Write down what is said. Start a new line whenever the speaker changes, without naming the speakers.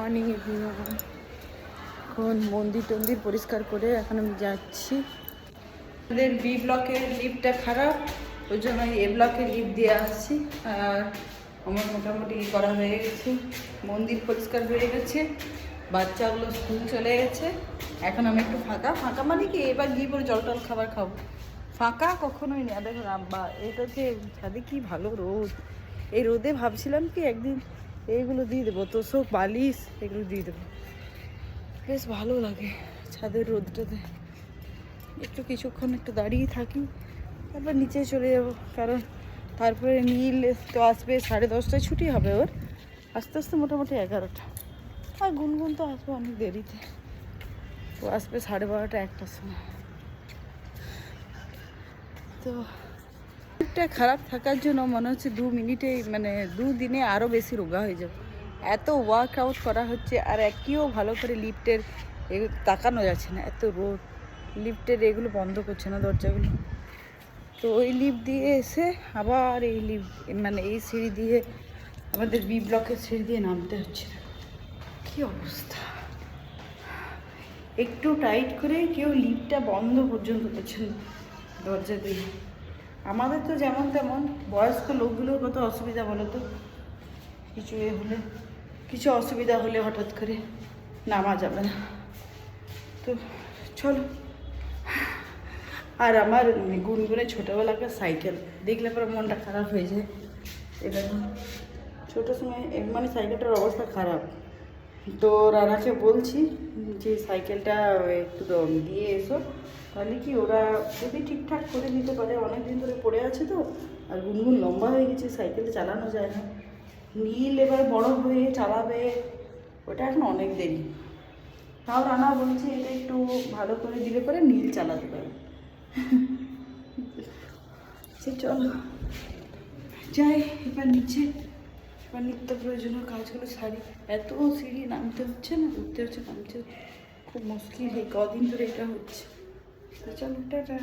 Morning everyone. এখন মন্দির টন্দির পরিষ্কার করে এখন আমি যাচ্ছি। আমাদের বি ব্লকের লিফটটা খারাপ, ওই জন্য এ ব্লকে লিফট দিয়ে আসছি। আর আমার মোটামুটি করা হয়ে গেছে, মন্দির পরিষ্কার হয়ে গেছে, বাচ্চাগুলো স্কুল চলে গেছে। এখন আমি একটু ফাঁকা ফাঁকা মানে কি, এবার গিয়ে পরে জল টল খাবার খাবো। ফাঁকা কখনোই নেই। দেখো রাব্বা, এটা যে ছাদে কি ভালো রোদ, এই রোদে ভাবছিলাম কি একদিন এইগুলো দিয়ে দেবো, তোষক বালিশ এগুলো দিয়ে দেবো, বেশ ভালো লাগে ছাদের রোদটাতে। একটু কিছুক্ষণ একটু দাঁড়িয়ে থাকি, তারপর নিচে চলে যাব, কারণ তারপরে নীল তো আসবে 10:30টায়, ছুটি হবে ওর আস্তে আস্তে মোটামুটি 11টা। আর গুনগুন তো আসবে অনেক দেরিতে, ও আসবে 12:30 1টার সময়। তো লিফটটা খারাপ থাকার জন্য মনে হচ্ছে 2 মিনিটে মানে 2 দিনে আরও বেশি রোগা হয়ে যাবে। এত ওয়ার্কআউট করা হচ্ছে আর একটিও ভালো করে লিফটের তাকানো যাচ্ছে না, এত রোদ। লিফটের এগুলো বন্ধ করছে না দরজাগুলো। তো ওই লিফট দিয়ে এসে আবার এই লিফট মানে এই সিঁড়ি দিয়ে, আমাদের বি ব্লকের সিঁড়ি দিয়ে নামতে হচ্ছে। কী অবস্থা! একটু টাইট করে কেউ লিফটটা বন্ধ পর্যন্ত করছেন দরজা দিয়ে। আমাদের তো যেমন তেমন, বয়স্ক লোকগুলোর কত অসুবিধা বলো তো, কিছু হলে, কিছু অসুবিধা হলে হঠাৎ করে নামা যাবে না। তো চলো। আর আমার গুনগুনে ছোটোবেলাকার সাইকেল দেখলে পরে মনটা খারাপ হয়ে যায়। এবার ছোটো সময় মানে সাইকেলটার অবস্থা খারাপ, তো রানাকে বলছি যে সাইকেলটা একটু দিয়ে এসো, তাহলে কি ওরা যদি ঠিকঠাক করে দিতে পারে। অনেক দিন ধরে পড়ে আছে তো, আর গুনগুন লম্বা হয়ে গেছে, সাইকেলে চালানো যায় না। নীল এবার বড় হয়ে চালাবে, ওটা এখন অনেক দেরি। তাও রানা বলছে এটা একটু ভালো করে দিলে পরে নীল চালাতে পারে। চলো যাই এবার নিচে, এবার নিত্য প্রয়োজনীয় কাজগুলো সারি। এত সিঁড়ি নামতে হচ্ছে না, উঠতে হচ্ছে নামতে হচ্ছে, খুব মুশকিল। এই কদিন ধরে এটা হচ্ছে। তো চলো টাটা।